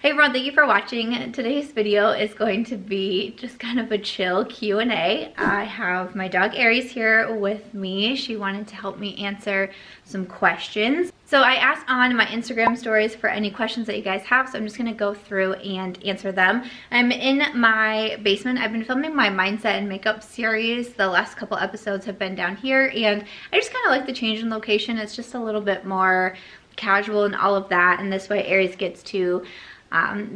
Hey everyone, thank you for watching. Today's video is going to be just kind of a chill Q&A. I have my dog Aries here with me. She wanted to help me answer some questions. So I asked on my Instagram stories for any questions that you guys have, so I'm just gonna go through and answer them. I'm in my basement. I've been filming my mindset and makeup series. The last couple episodes have been down here, and I just kind of like the change in location. It's just a little bit more casual and all of that, and this way Aries gets to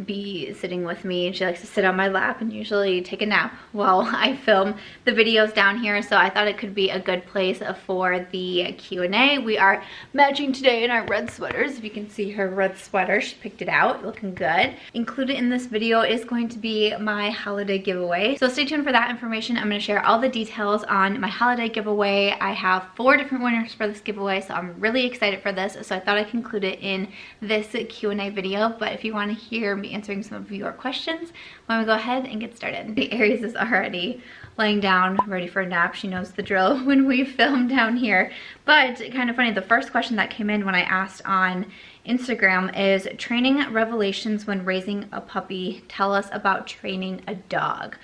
be sitting with me, and she likes to sit on my lap and usually take a nap while I film the videos down here. So I thought it could be a good place for the Q&A. We are matching today in our red sweaters. If you can see her red sweater, she picked it out, looking good. Included in this video is going to be my holiday giveaway, so stay tuned for that information. I'm going to share all the details on my holiday giveaway. I have 4 different winners for this giveaway, so I'm really excited for this, so I thought I'd include it in this Q&A video. But if you want to hear me answering some of your questions, why don't we go ahead and get started. The Aries is already laying down ready for a nap. She knows the drill when we film down here. But kind of funny, the first question that came in when I asked on Instagram is training revelations when raising a puppy. Tell us about training a dog.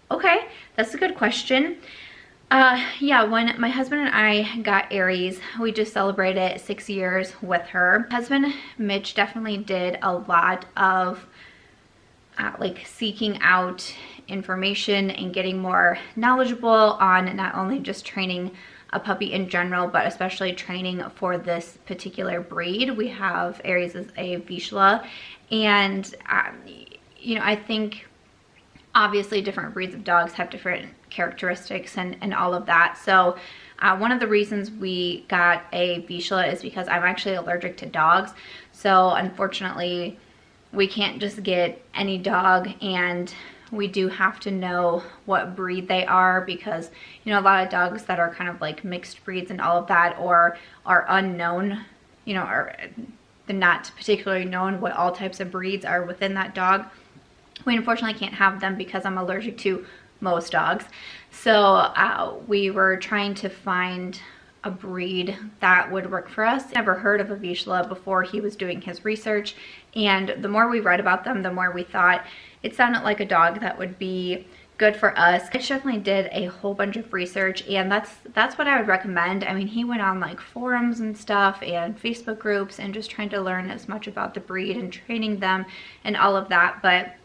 Okay, that's a good question. Yeah, when my husband and I got Aries, we just celebrated 6 years with her. Husband Mitch definitely did a lot of like seeking out information and getting more knowledgeable on not only just training a puppy in general, but especially training for this particular breed. We have Aries as a Vizsla, and you know, I think obviously different breeds of dogs have different characteristics and all of that. So one of the reasons we got a Vizsla is because I'm actually allergic to dogs. So unfortunately, we can't just get any dog, and we do have to know what breed they are, because you know, a lot of dogs that are kind of like mixed breeds and all of that, or are unknown, you know, or they're not particularly known what all types of breeds are within that dog. We unfortunately can't have them because I'm allergic to most dogs. So we were trying to find a breed that would work for us. Never heard of a Vizsla before he was doing his research, and the more we read about them, the more we thought it sounded like a dog that would be good for us. I definitely did a whole bunch of research, and that's what I would recommend. I mean, he went on like forums and stuff and Facebook groups and just trying to learn as much about the breed and training them and all of that. But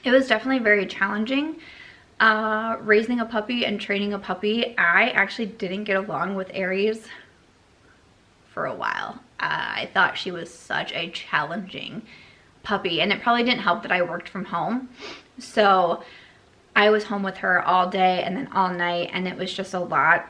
it was definitely very challenging raising a puppy and training a puppy. I actually didn't get along with Aries for a while. I thought she was such a challenging puppy, and it probably didn't help that I worked from home. So I was home with her all day and then all night, and it was just a lot.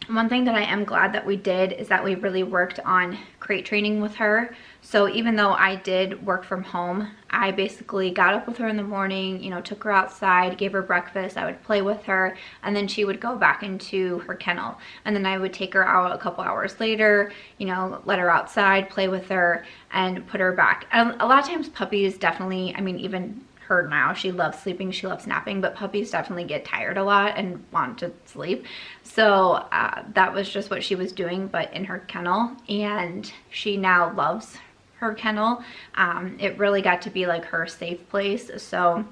One thing that I am glad that we did is that we really worked on crate training with her. So even though I did work from home, I basically got up with her in the morning, you know, took her outside, gave her breakfast, I would play with her, and then she would go back into her kennel. And then I would take her out a couple hours later, you know, let her outside, play with her, and put her back. And a lot of times puppies definitely, I mean, even her now, she loves sleeping, she loves napping, but puppies definitely get tired a lot and want to sleep. So that was just what she was doing, but in her kennel, and she now loves her kennel. It really got to be like her safe place, so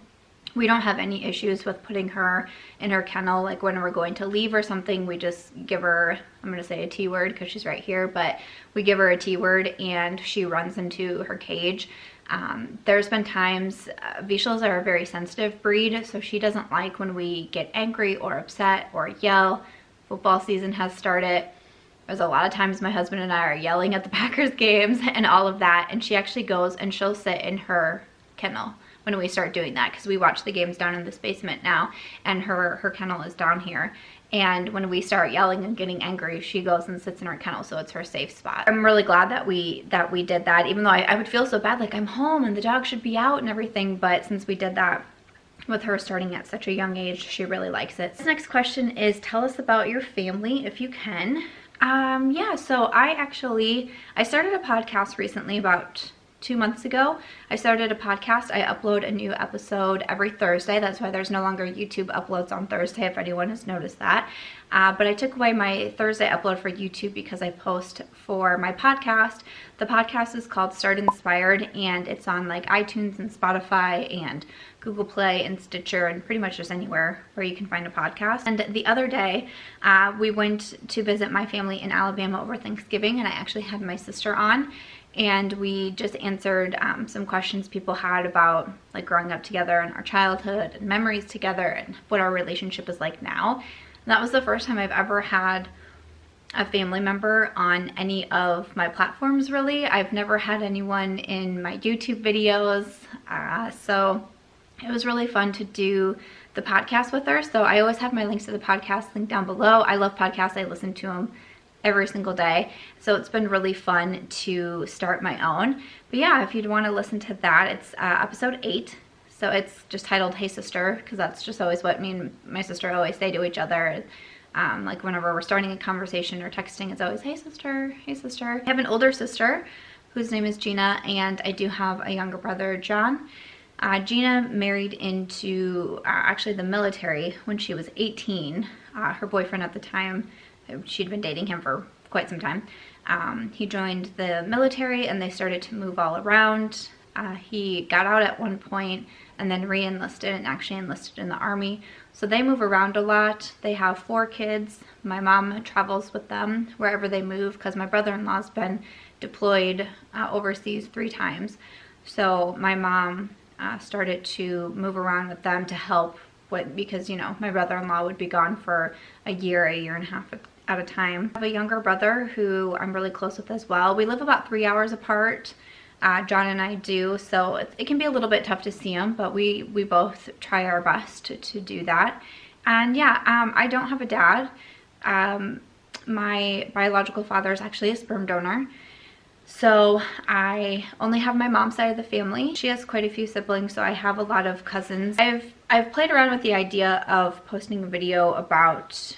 we don't have any issues with putting her in her kennel. Like when we're going to leave or something, we just give her, I'm gonna say a T word because she's right here, but we give her a T word and she runs into her cage. There's been times, Vizslas are a very sensitive breed, so she doesn't like when we get angry or upset or yell. Football season has started. There's a lot of times my husband and I are yelling at the Packers games and all of that, and she actually goes and she'll sit in her kennel when we start doing that, because we watch the games down in this basement now, and her kennel is down here. And when we start yelling and getting angry, she goes and sits in her kennel, so it's her safe spot. I'm really glad that we did that, even though I would feel so bad, like I'm home and the dog should be out and everything. But since we did that with her starting at such a young age, she really likes it. This next question is, tell us about your family if you can. Yeah, so I started a podcast recently about 2 months ago. I started a podcast. I upload a new episode every Thursday. That's why there's no longer YouTube uploads on Thursday, if anyone has noticed that. But I took away my Thursday upload for YouTube because I post for my podcast. The podcast is called Start Inspired, and it's on like iTunes and Spotify and Google Play and Stitcher and pretty much just anywhere where you can find a podcast. And the other day, we went to visit my family in Alabama over Thanksgiving, and I actually had my sister on, and we just answered some questions people had about like growing up together and our childhood and memories together and what our relationship is like now. And that was the first time I've ever had a family member on any of my platforms, really. I've never had anyone in my YouTube videos, so it was really fun to do the podcast with her. So I always have my links to the podcast linked down below. I love podcasts. I listen to them every single day. So it's been really fun to start my own. But yeah, if you'd want to listen to that, it's episode 8. So it's just titled Hey Sister, because that's just always what me and my sister always say to each other. Like whenever we're starting a conversation or texting, it's always, hey sister, hey sister. I have an older sister whose name is Gina, and I do have a younger brother, John. Gina married into actually the military when she was 18. Her boyfriend at the time, she'd been dating him for quite some time. He joined the military and they started to move all around. He got out at one point and then re-enlisted and actually enlisted in the Army. So they move around a lot. They have 4 kids. My mom travels with them wherever they move because my brother-in-law's been deployed overseas 3 times. So my mom started to move around with them to help because, you know, my brother-in-law would be gone for a year and a half at a time. I have a younger brother who I'm really close with as well. We live about 3 hours apart. John and I do, so it can be a little bit tough to see him, but we both try our best to do that. And yeah, I don't have a dad. My biological father is actually a sperm donor. So I only have my mom's side of the family. She has quite a few siblings, so I have a lot of cousins. I've played around with the idea of posting a video about,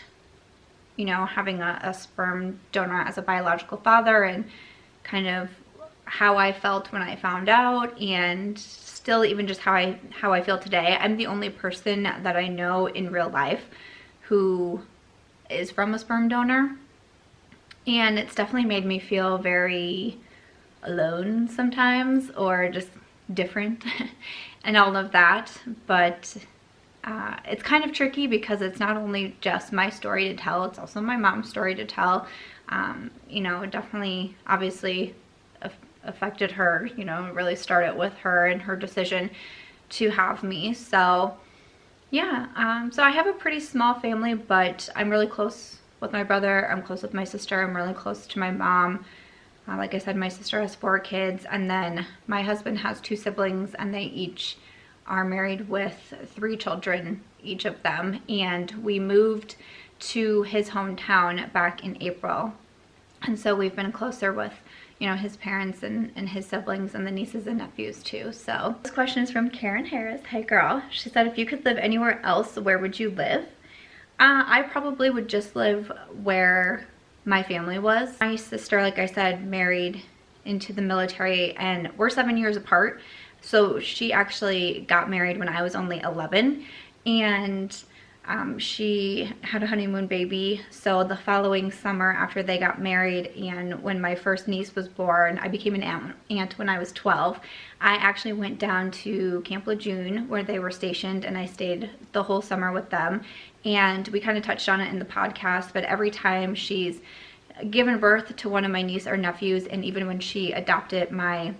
you know, having a sperm donor as a biological father and kind of how I felt when I found out, and still even just how I feel today. I'm the only person that I know in real life who is from a sperm donor, and it's definitely made me feel very alone sometimes, or just different and all of that. But it's kind of tricky because it's not only just my story to tell, it's also my mom's story to tell. You know, it definitely obviously affected her, you know, really started with her and her decision to have me. So yeah, so I have a pretty small family, but I'm really close with my brother, I'm close with my sister, I'm really close to my mom. Like I said, my sister has 4 kids, and then my husband has 2 siblings, and they each are married with 3 children, each of them. And we moved to his hometown back in April, and so we've been closer with, you know, his parents and his siblings and the nieces and nephews too. So this question is from Karen Harris. Hey girl. She said, if you could live anywhere else, where would you live? I probably would just live where my family was. My sister, like I said, married into the military, and we're 7 years apart. So she actually got married when I was only 11, and she had a honeymoon baby. So the following summer after they got married, and when my first niece was born, I became an aunt when I was 12. I actually went down to Camp Lejeune where they were stationed, and I stayed the whole summer with them. And we kind of touched on it in the podcast, but every time she's given birth to one of my niece or nephews, and even when she adopted my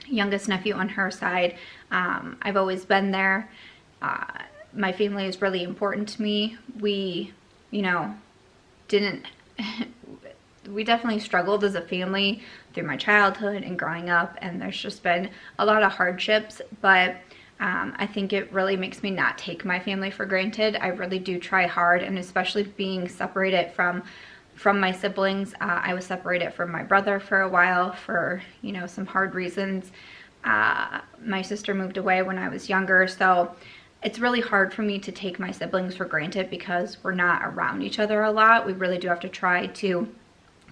youngest nephew on her side, I've always been there. My family is really important to me. We, you know, we definitely struggled as a family through my childhood and growing up, and there's just been a lot of hardships, but I think it really makes me not take my family for granted. I really do try hard, and especially being separated from my siblings. I was separated from my brother for a while for, you know, some hard reasons. My sister moved away when I was younger, so it's really hard for me to take my siblings for granted because we're not around each other a lot. We really do have to try to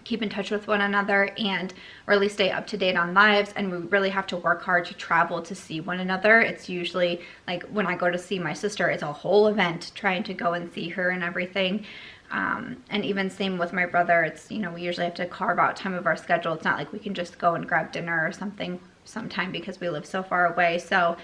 keep in touch with one another and really stay up to date on lives, and we really have to work hard to travel to see one another. It's usually like when I go to see my sister, it's a whole event trying to go and see her and everything. And even same with my brother, it's, you know, we usually have to carve out time of our schedule. It's not like we can just go and grab dinner or something sometime because we live so far away. So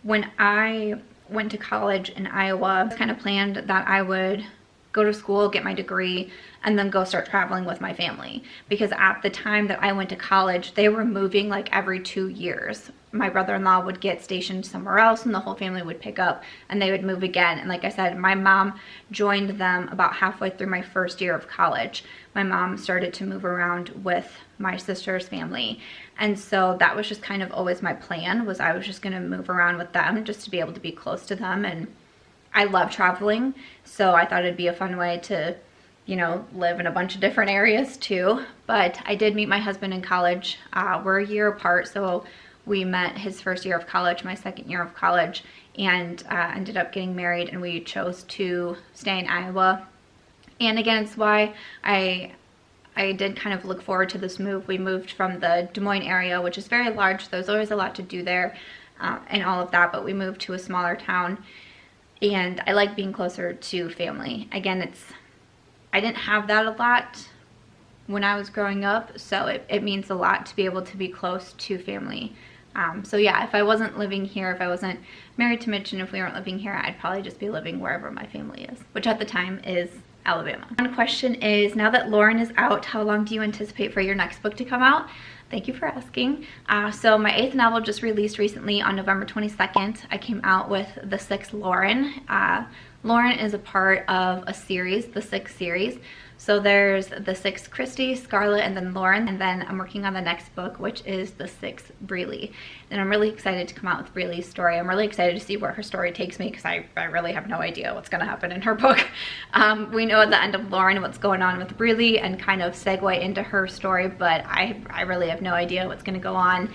when I went to college in Iowa, it's kind of planned that I would go to school, get my degree, and then go start traveling with my family. Because at the time that I went to college, they were moving like every 2 years. My brother-in-law would get stationed somewhere else and the whole family would pick up and they would move again. And like I said, my mom joined them about halfway through my first year of college. My mom started to move around with my sister's family. And so that was just kind of always my plan, was I was just gonna move around with them just to be able to be close to them. And I love traveling, so I thought it'd be a fun way to, you know, live in a bunch of different areas too. But I did meet my husband in college. We're a year apart, so we met his first year of college, my second year of college, and ended up getting married, and we chose to stay in Iowa. And again, it's why I did kind of look forward to this move. We moved from the Des Moines area, which is very large. There's always a lot to do there and all of that, but we moved to a smaller town. And I like being closer to family. Again, I didn't have that a lot when I was growing up, so it means a lot to be able to be close to family. So yeah, if I wasn't living here, if I wasn't married to Mitch, and if we weren't living here, I'd probably just be living wherever my family is, which at the time is Alabama. One question is, now that Lauren is out, how long do you anticipate for your next book to come out? Thank you for asking. So my 8th novel just released recently on November 22nd. I came out with the 6th Lauren. Lauren is a part of a series, the 6 series. So there's the 6th Christy, Scarlett, and then Lauren. And then I'm working on the next book, which is the 6th Breely. And I'm really excited to come out with Breely's story. I'm really excited to see where her story takes me, because I really have no idea what's going to happen in her book. We know at the end of Lauren what's going on with Breely and kind of segue into her story, but I really have no idea what's going to go on.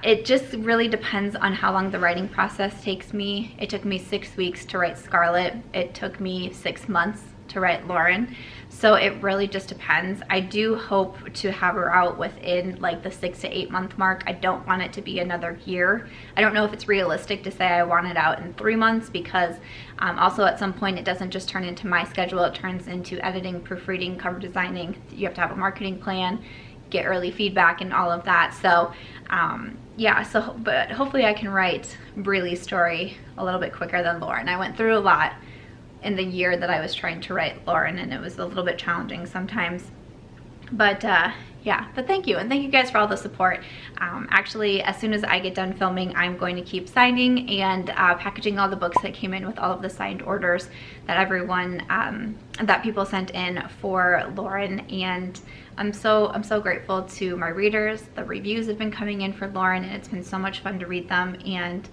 It just really depends on how long the writing process takes me. It took me 6 weeks to write Scarlett. It took me 6 months to write Lauren. So it really just depends. I do hope to have her out within like the 6 to 8 month mark. I don't want it to be another year. I don't know if it's realistic to say I want it out in 3 months, because also at some point it doesn't just turn into my schedule, it turns into editing, proofreading, cover designing. You have to have a marketing plan, get early feedback and all of that. So yeah, but hopefully I can write Breely's story a little bit quicker than Lauren. I went through a lot in the year that I was trying to write Lauren, and it was a little bit challenging sometimes. But yeah, but thank you, and thank you guys for all the support. Actually, as soon as I get done filming, I'm going to keep signing and packaging all the books that came in with all of the signed orders that everyone that people sent in for Lauren. And I'm so grateful to my readers. The reviews have been coming in for Lauren, and it's been so much fun to read them. And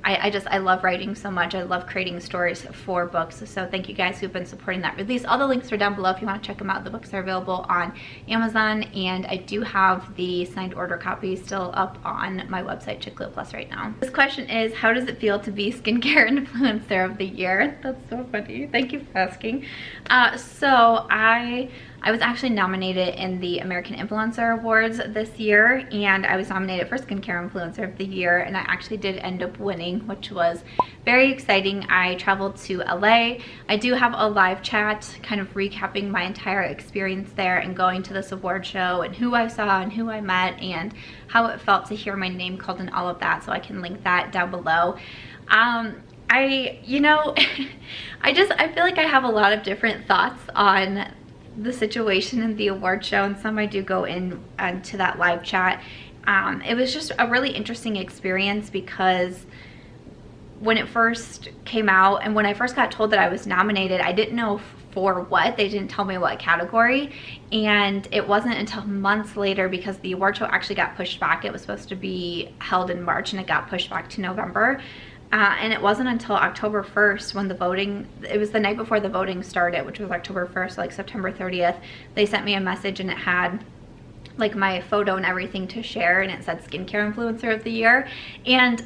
I love writing so much. I love creating stories for books. So thank you guys who've been supporting that release. All the links are down below if you want to check them out. The books are available on Amazon, and I do have the signed order copies still up on my website, Chiclet Plus, right now. This question is, how does it feel to be skincare influencer of the year? That's so funny. Thank you for asking. So I was actually nominated in the American Influencer Awards this year, and I was nominated for Skincare Influencer of the Year, and I actually did end up winning, which was very exciting. I traveled to LA. I do have a live chat kind of recapping my entire experience there and going to this award show and who I saw and who I met and how it felt to hear my name called and all of that, so I can link that down below. You know, I feel like I have a lot of different thoughts on the situation in the award show, and some I do go into that live chat. It was just a really interesting experience, because when it first came out and when I first got told that I was nominated, I didn't know for what. They didn't tell me what category, and it wasn't until months later, because the award show actually got pushed back. It was supposed to be held in March and it got pushed back to November. And it wasn't until October 1st when the voting, it was the night before the voting started, which was October 1st, like September 30th, they sent me a message and it had like my photo and everything to share, and it said Skincare Influencer of the Year. And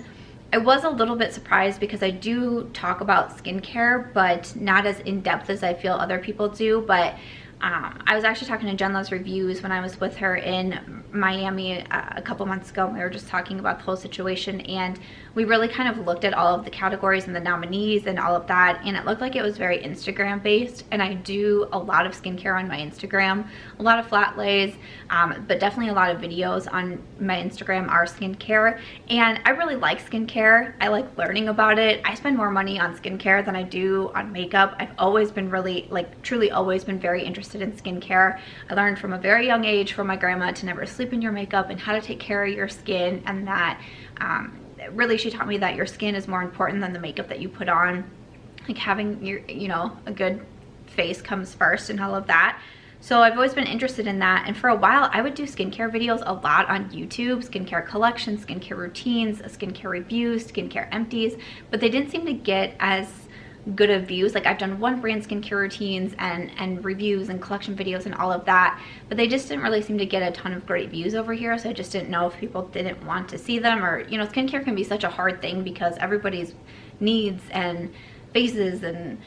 I was a little bit surprised, because I do talk about skincare, but not as in depth as I feel other people do. But I was actually talking to Jen Loves Reviews when I was with her in Miami a couple months ago. We were just talking about the whole situation, and we really kind of looked at all of the categories and the nominees and all of that, and it looked like it was very Instagram based. And I do a lot of skincare on my Instagram, a lot of flat lays, but definitely a lot of videos on my Instagram are skincare, and I really like skincare. I like learning about it. I spend more money on skincare than I do on makeup. I've always been really, like, truly always been very interested in skincare. I learned from a very young age from my grandma to never sleep in your makeup and how to take care of your skin, and that really she taught me that your skin is more important than the makeup that you put on. Like having your, you know, a good face comes first and all of that. So I've always been interested in that, and for a while I would do skincare videos a lot on YouTube, skincare collections, skincare routines, skincare reviews, skincare empties, but they didn't seem to get as good of views. Like I've done one brand skincare routines and reviews and collection videos and all of that, but they just didn't really seem to get a ton of great views over here. So I just didn't know if people didn't want to see them, or, you know, skincare can be such a hard thing because everybody's needs and faces and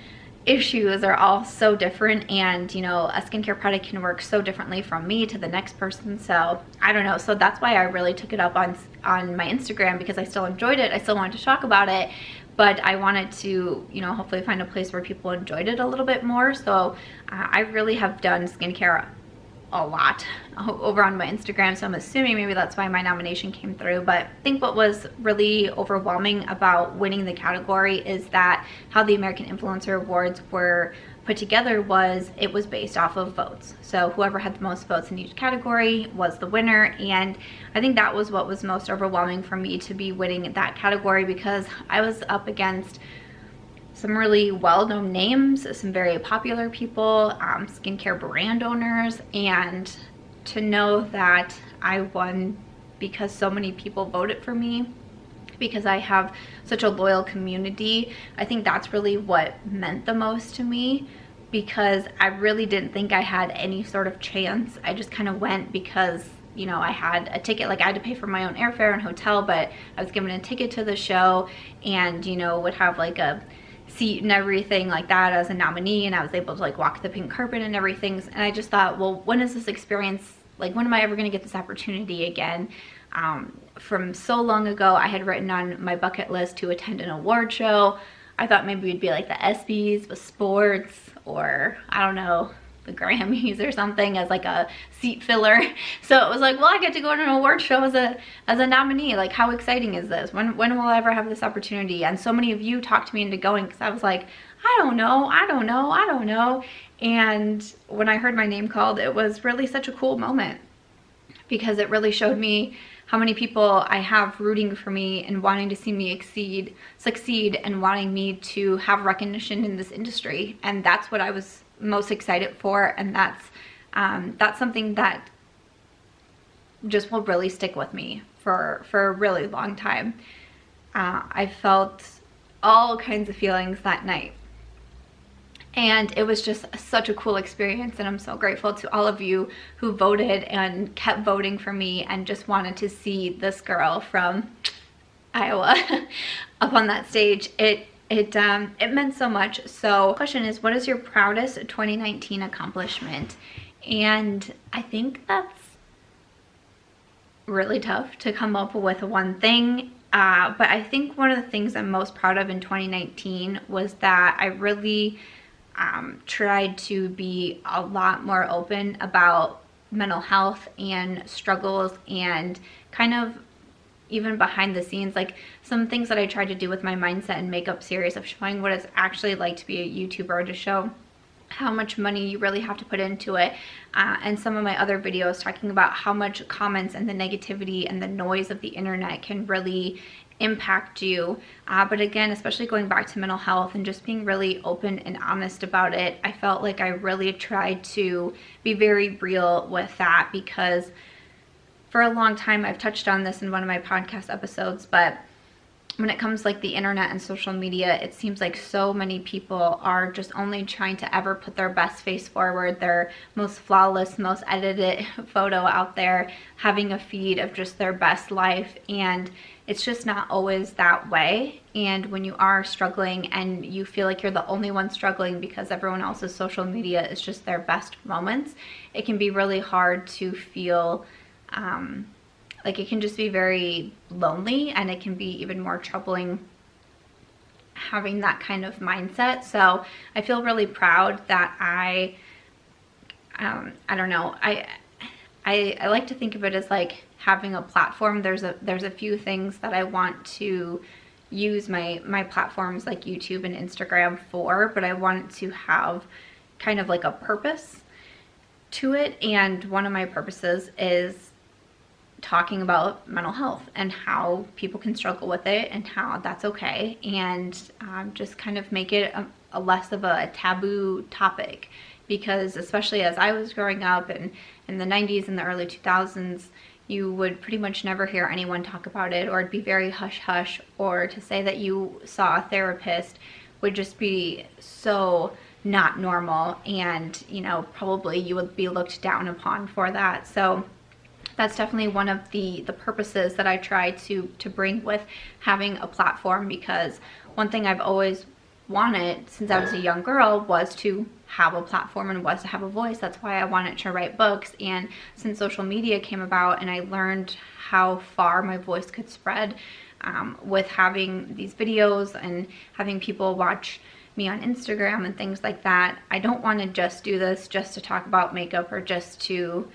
issues are all so different, and, you know, a skincare product can work so differently from me to the next person. So I don't know, so that's why I really took it up on my Instagram, because I still enjoyed it. I still wanted to talk about it, but I wanted to, you know, hopefully find a place where people enjoyed it a little bit more. So I really have done skincare a lot over on my Instagram, so I'm assuming maybe that's why my nomination came through. But I think what was really overwhelming about winning the category is that how the American Influencer Awards were put together was it was based off of votes. So whoever had the most votes in each category was the winner, and I think that was what was most overwhelming for me, to be winning that category, because I was up against some really well-known names, some very popular people, skincare brand owners, and to know that I won because so many people voted for me, because I have such a loyal community, I think that's really what meant the most to me, because I really didn't think I had any sort of chance. I just kind of went because, you know, I had a ticket. Like I had to pay for my own airfare and hotel, but I was given a ticket to the show, and, you know, would have like a seat and everything like that as a nominee, and I was able to like walk the pink carpet and everything. And I just thought, well, when is this experience, like when am I ever going to get this opportunity again? From so long ago, I had written on my bucket list to attend an award show. I thought maybe it'd be like the ESPYs with sports, or I don't know, the Grammys or something, as like a seat filler. So it was like, well, I get to go to an award show as a nominee. Like, how exciting is this? When will I ever have this opportunity? And so many of you talked me into going, because I was like, I don't know. And when I heard my name called, it was really such a cool moment, because it really showed me how many people I have rooting for me and wanting to see me succeed and wanting me to have recognition in this industry. And that's what I was most excited for, and that's something that just will really stick with me for a really long time. I felt all kinds of feelings that night, and it was just such a cool experience, and I'm so grateful to all of you who voted and kept voting for me and just wanted to see this girl from Iowa up on that stage. It meant so much. So the question is, what is your proudest 2019 accomplishment? And I think that's really tough to come up with one thing. But I think one of the things I'm most proud of in 2019 was that I really tried to be a lot more open about mental health and struggles, and kind of even behind the scenes, like some things that I tried to do with my mindset and makeup series of showing what it's actually like to be a YouTuber, to show how much money you really have to put into it, and some of my other videos talking about how much comments and the negativity and the noise of the internet can really impact you. But again, especially going back to mental health and just being really open and honest about it, I felt like I really tried to be very real with that, because for a long time, I've touched on this in one of my podcast episodes, but when it comes to like the internet and social media, it seems like so many people are just only trying to ever put their best face forward, their most flawless, most edited photo out there, having a feed of just their best life, and it's just not always that way. And when you are struggling and you feel like you're the only one struggling because everyone else's social media is just their best moments, it can be really hard to feel like it can just be very lonely, and it can be even more troubling having that kind of mindset. So I feel really proud that I don't know, I like to think of it as like having a platform. There's a few things that I want to use my platforms like YouTube and Instagram for, but I want to have kind of like a purpose to it. And one of my purposes is talking about mental health and how people can struggle with it and how that's okay, and just kind of make it a less of a taboo topic, because especially as I was growing up and in the 90s and the early 2000s, you would pretty much never hear anyone talk about it, or it'd be very hush hush, or to say that you saw a therapist would just be so not normal, and you know, probably you would be looked down upon for that. So that's definitely one of the purposes that I try to bring with having a platform, because one thing I've always wanted since I was a young girl was to have a platform and was to have a voice. That's why I wanted to write books. And since social media came about and I learned how far my voice could spread with having these videos and having people watch me on Instagram and things like that, I don't want to just do this just to talk about makeup or just to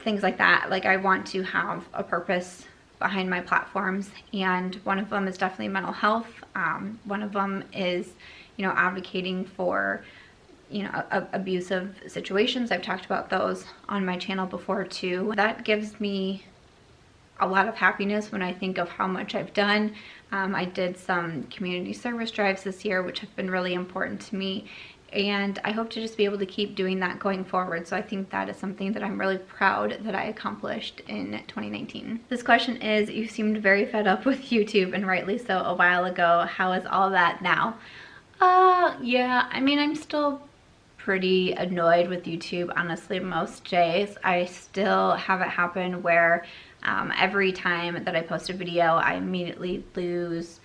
things like that. Like, I want to have a purpose behind my platforms, and one of them is definitely mental health. One of them is, you know, advocating for, you know, abusive situations. I've talked about those on my channel before too. That gives me a lot of happiness when I think of how much I've done. I did some community service drives this year, which have been really important to me, and I hope to just be able to keep doing that going forward. So I think that is something that I'm really proud that I accomplished in 2019. This question is, you seemed very fed up with YouTube, and rightly so, a while ago. How is all that now? Yeah, I mean, I'm still pretty annoyed with YouTube, honestly, most days. I still have it happen where every time that I post a video, I immediately lose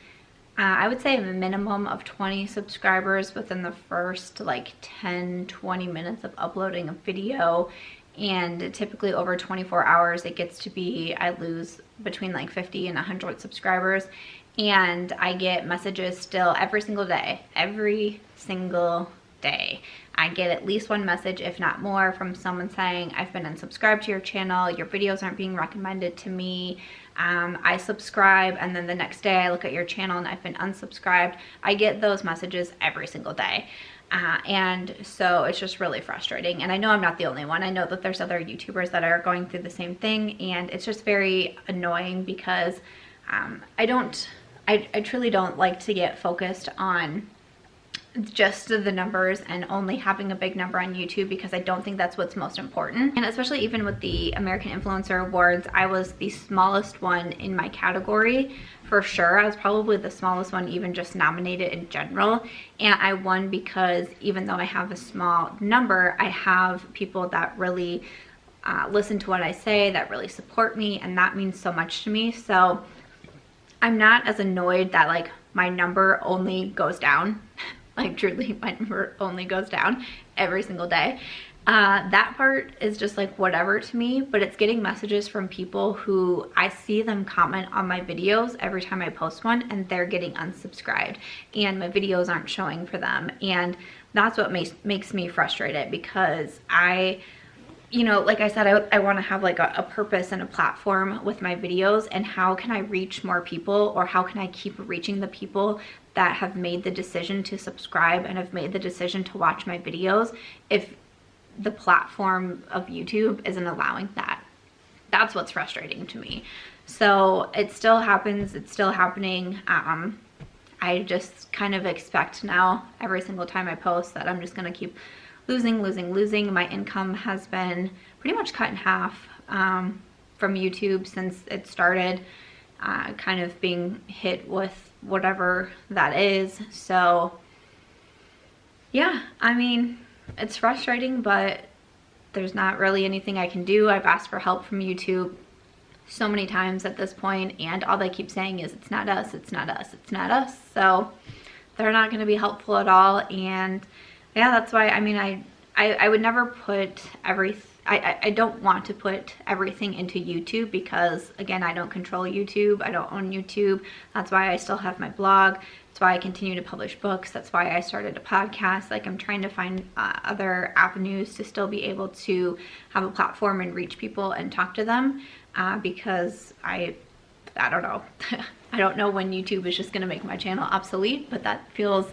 I would say a minimum of 20 subscribers within the first like 10-20 minutes of uploading a video, and typically over 24 hours it gets to be, I lose between like 50 and 100 subscribers. And I get messages still every single day I get at least one message, if not more, from someone saying, I've been unsubscribed to your channel, your videos aren't being recommended to me. I subscribe and then the next day I look at your channel and I've been unsubscribed. I get those messages every single day. And so it's just really frustrating. And I know I'm not the only one. I know that there's other YouTubers that are going through the same thing, and it's just very annoying because I truly don't like to get focused on just the numbers and only having a big number on YouTube, because I don't think that's what's most important. And especially even with the American Influencer Awards, I was the smallest one in my category for sure. I was probably the smallest one even just nominated in general, and I won because even though I have a small number, I have people that really listen to what I say, that really support me, and that means so much to me. So I'm not as annoyed that like my number only goes down. Like, truly, my number only goes down every single day. That part is just like whatever to me, but it's getting messages from people who I see them comment on my videos every time I post one, and they're getting unsubscribed and my videos aren't showing for them. And that's what makes me frustrated, because you know, like I said, I want to have like a purpose and a platform with my videos, and how can I reach more people, or how can I keep reaching the people that have made the decision to subscribe and have made the decision to watch my videos if the platform of YouTube isn't allowing that. That's what's frustrating to me. So it still happens, it's still happening. I just kind of expect now every single time I post that I'm just gonna keep losing. My income has been pretty much cut in half from YouTube since it started. kind of being hit with whatever that is. So yeah, I mean, it's frustrating, but there's not really anything I can do. I've asked for help from YouTube so many times at this point, and all they keep saying is it's not us, it's not us, it's not us. So they're not going to be helpful at all. And yeah, that's why, I mean, I would never put I don't want to put everything into YouTube, because again, I don't control YouTube, I don't own YouTube. That's why I still have my blog. That's why I continue to publish books. That's why I started a podcast. Like, I'm trying to find other avenues to still be able to have a platform and reach people and talk to them, because I don't know. I don't know when YouTube is just going to make my channel obsolete, but that feels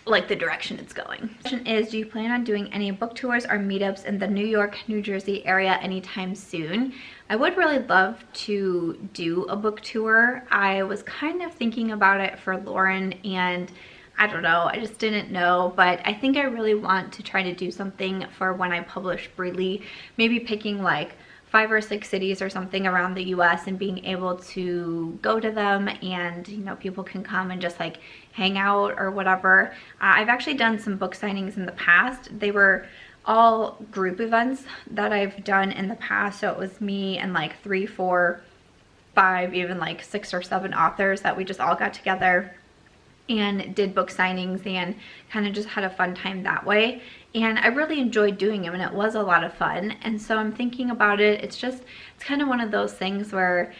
like the direction it's going. The question is, do you plan on doing any book tours or meetups in the New York, New Jersey area anytime soon? I would really love to do a book tour. I was kind of thinking about it for Lauren, and I don't know, I just didn't know, but I think I really want to try to do something for when I publish Breedly, maybe picking like 5 or 6 cities or something around the US and being able to go to them, and you know, people can come and just like hang out or whatever. I've actually done some book signings in the past. They were all group events that I've done in the past, so it was me and like 3, 4, 5, even like 6 or 7 authors that we just all got together and did book signings and kind of just had a fun time that way. And I really enjoyed doing them, and it was a lot of fun. And so I'm thinking about it. It's kind of one of those things where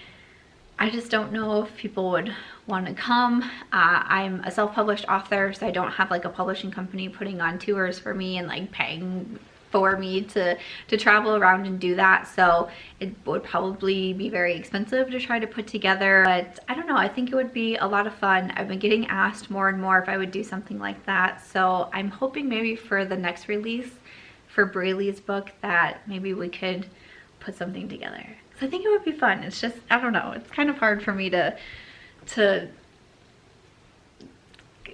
I just don't know if people would want to come. I'm a self-published author, so I don't have like a publishing company putting on tours for me and like paying for me to travel around and do that. So it would probably be very expensive to try to put together, but I don't know, I think it would be a lot of fun. I've been getting asked more and more if I would do something like that. So I'm hoping maybe for the next release for Braylee's book that maybe we could put something together. So I think it would be fun. It's just, I don't know, it's kind of hard for me to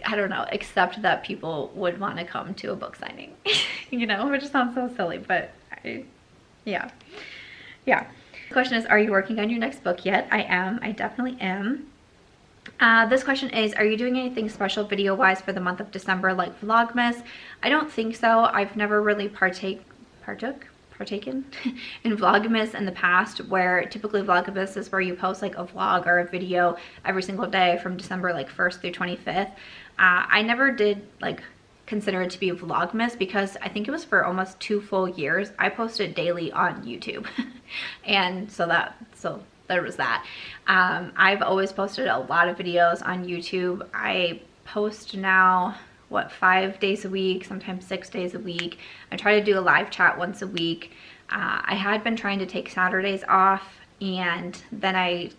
I don't know, accept that people would want to come to a book signing. You know, which sounds so silly, but yeah. The question is, are you working on your next book yet? I am. I definitely am. This question is, are you doing anything special video-wise for the month of December, like Vlogmas? I don't think so. I've never really partaken in Vlogmas in the past, where typically Vlogmas is where you post like a vlog or a video every single day from December like 1st through 25th. I never did like consider it to be a Vlogmas, because I think it was for almost 2 full years I posted daily on YouTube. And so there was that. I've always posted a lot of videos on YouTube. I post now, what, 5 days a week, sometimes 6 days a week. I try to do a live chat once a week. I had been trying to take Saturdays off, and then I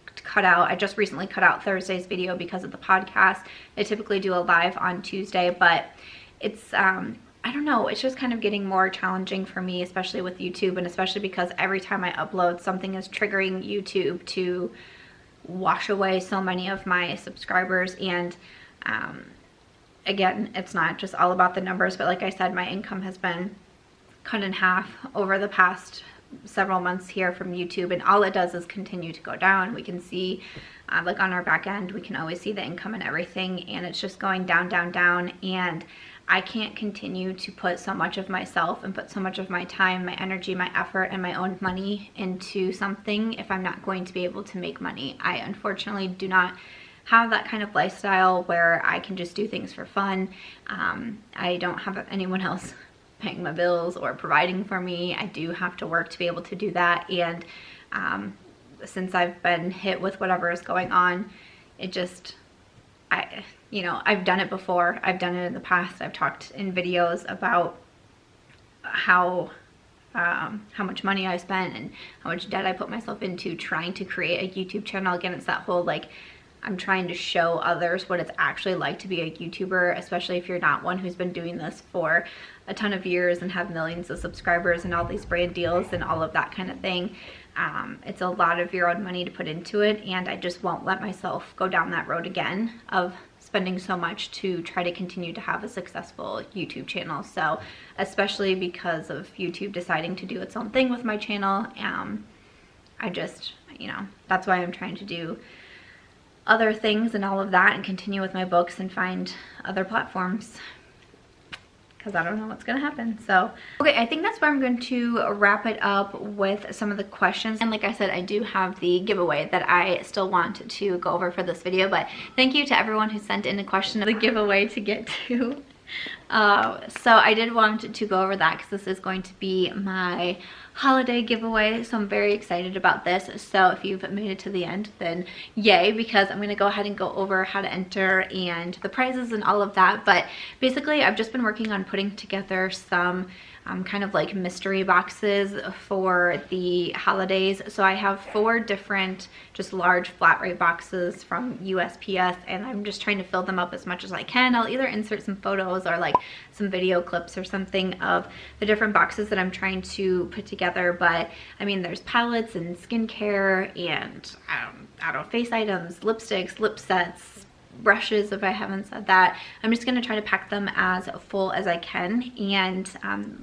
just recently cut out Thursday's video because of the podcast. I typically do a live on Tuesday, but it's, I don't know, it's just kind of getting more challenging for me, especially with YouTube, and especially because every time I upload, something is triggering YouTube to wash away so many of my subscribers. And again, it's not just all about the numbers, but like I said, my income has been cut in half over the past several months here from YouTube, and all it does is continue to go down. We can see like on our back end, we can always see the income and everything, and it's just going down, down, down. And I can't continue to put so much of myself and put so much of my time, my energy, my effort, and my own money into something if I'm not going to be able to make money. I unfortunately do not have that kind of lifestyle where I can just do things for fun. I don't have anyone else paying my bills or providing for me. I do have to work to be able to do that. And since I've been hit with whatever is going on, it just, you know, I've done it before. I've done it in the past. I've talked in videos about how much money I spent and how much debt I put myself into trying to create a YouTube channel. Again, it's that whole like, I'm trying to show others what it's actually like to be a YouTuber, especially if you're not one who's been doing this for a ton of years and have millions of subscribers and all these brand deals and all of that kind of thing. It's a lot of your own money to put into it, and I just won't let myself go down that road again of spending so much to try to continue to have a successful YouTube channel. So especially because of YouTube deciding to do its own thing with my channel, I just, you know, that's why I'm trying to do other things and all of that and continue with my books and find other platforms, because I don't know what's gonna happen. So okay, I think that's where I'm going to wrap it up with some of the questions. And like I said, I do have the giveaway that I still want to go over for this video, but thank you to everyone who sent in a question of the giveaway to get to. So I did want to go over that because this is going to be my holiday giveaway, so I'm very excited about this. So if you've made it to the end, then yay, because I'm going to go ahead and go over how to enter and the prizes and all of that. But basically I've just been working on putting together some kind of like mystery boxes for the holidays. So I have 4 different just large flat rate boxes from USPS, and I'm just trying to fill them up as much as I can. I'll either insert some photos or like some video clips or something of the different boxes that I'm trying to put together. But I mean, there's palettes and skincare and I don't know, face items, lipsticks, lip sets, brushes, if I haven't said that. I'm just going to try to pack them as full as I can, and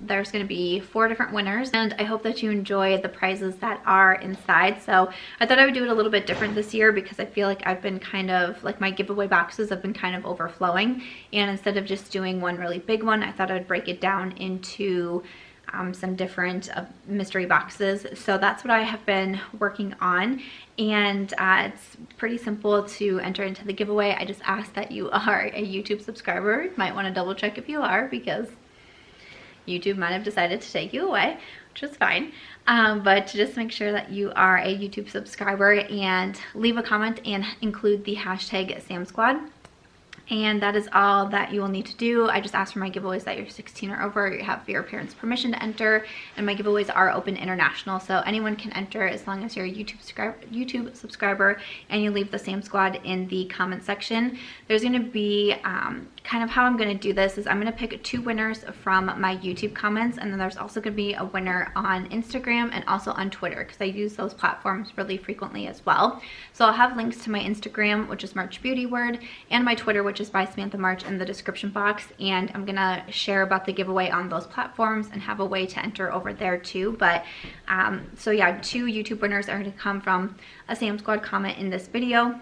there's going to be 4 different winners, and I hope that you enjoy the prizes that are inside. So I thought I would do it a little bit different this year because I feel like I've been kind of like, my giveaway boxes have been kind of overflowing, and instead of just doing one really big one, I thought I would break it down into some different mystery boxes. So that's what I have been working on, and it's pretty simple to enter into the giveaway. I just ask that you are a YouTube subscriber. You might want to double check if you are, because YouTube might have decided to take you away, which is fine. But just make sure that you are a YouTube subscriber and leave a comment and include the hashtag SamSquad. And that is all that you will need to do. I just ask for my giveaways that you're 16 or over, you have your parents' permission to enter, and my giveaways are open international, so anyone can enter as long as you're a YouTube subscriber and you leave the Sam Squad in the comment section. There's going to be kind of how I'm going to do this is I'm going to pick 2 winners from my YouTube comments, and then there's also going to be a winner on Instagram and also on Twitter, because I use those platforms really frequently as well. So I'll have links to my Instagram, which is March Beauty Word, and my Twitter, which is by Samantha March, in the description box, and I'm gonna share about the giveaway on those platforms and have a way to enter over there too. But so yeah, 2 YouTube winners are going to come from a Sam Squad comment in this video.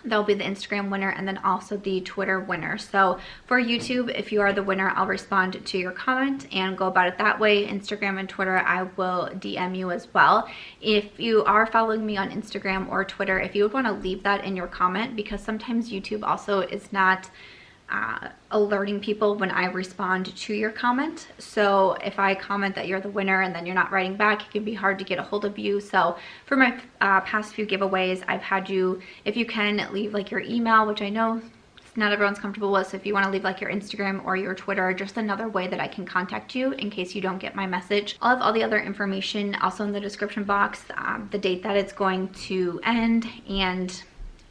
That'll be the Instagram winner and then also the Twitter winner. So for YouTube, if you are the winner, I'll respond to your comment and go about it that way. Instagram and Twitter, I will DM you as well. If you are following me on Instagram or Twitter, if you would want to leave that in your comment, because sometimes YouTube also is not alerting people when I respond to your comment. So if I comment that you're the winner and then you're not writing back, it can be hard to get a hold of you. So for my past few giveaways, I've had you, if you can, leave like your email, which I know not everyone's comfortable with. So if you want to leave like your Instagram or your Twitter, just another way that I can contact you in case you don't get my message. I'll have all the other information also in the description box, the date that it's going to end and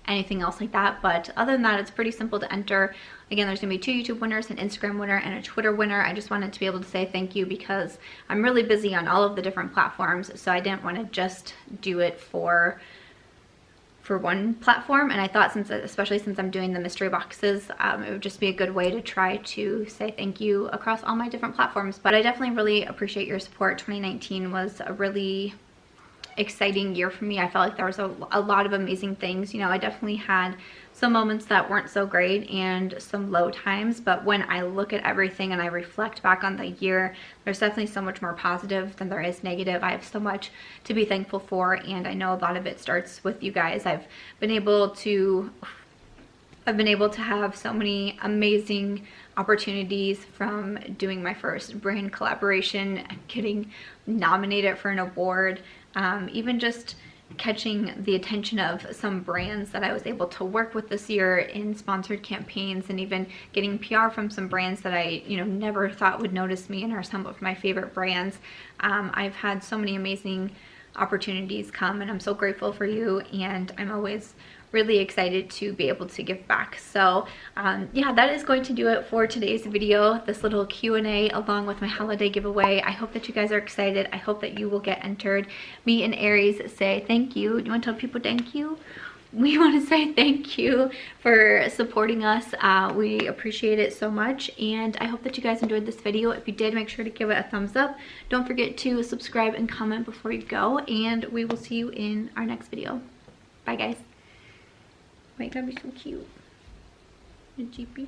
anything else like that. But other than that, it's pretty simple to enter. Again, there's gonna be 2 YouTube winners, an Instagram winner, and a Twitter winner. I just wanted to be able to say thank you because I'm really busy on all of the different platforms, so I didn't want to just do it for one platform. And I thought, especially since I'm doing the mystery boxes, it would just be a good way to try to say thank you across all my different platforms. But I definitely really appreciate your support. 2019 was a really exciting year for me. I felt like there was a lot of amazing things. You know, I definitely had some moments that weren't so great and some low times, but when I look at everything and I reflect back on the year, there's definitely so much more positive than there is negative. I have so much to be thankful for, and I know a lot of it starts with you guys. I've been able to have so many amazing opportunities, from doing my first brand collaboration, getting nominated for an award, even just catching the attention of some brands that I was able to work with this year in sponsored campaigns, and even getting PR from some brands that I never thought would notice me and are some of my favorite brands. I've had so many amazing opportunities come, and I'm so grateful for you, and I'm always really excited to be able to give back. So yeah, that is going to do it for today's video, this little Q&A along with my holiday giveaway. I hope that you guys are excited. I hope that you will get entered. Me and Aries say thank you. Do you want to tell people thank you? we want to say thank you for supporting us. We appreciate it so much, and I hope that you guys enjoyed this video. If you did, make sure to give it a thumbs up. Don't forget to subscribe and comment before you go, and we will see you in our next video. Bye guys. Wait, that'd be so cute. A GP.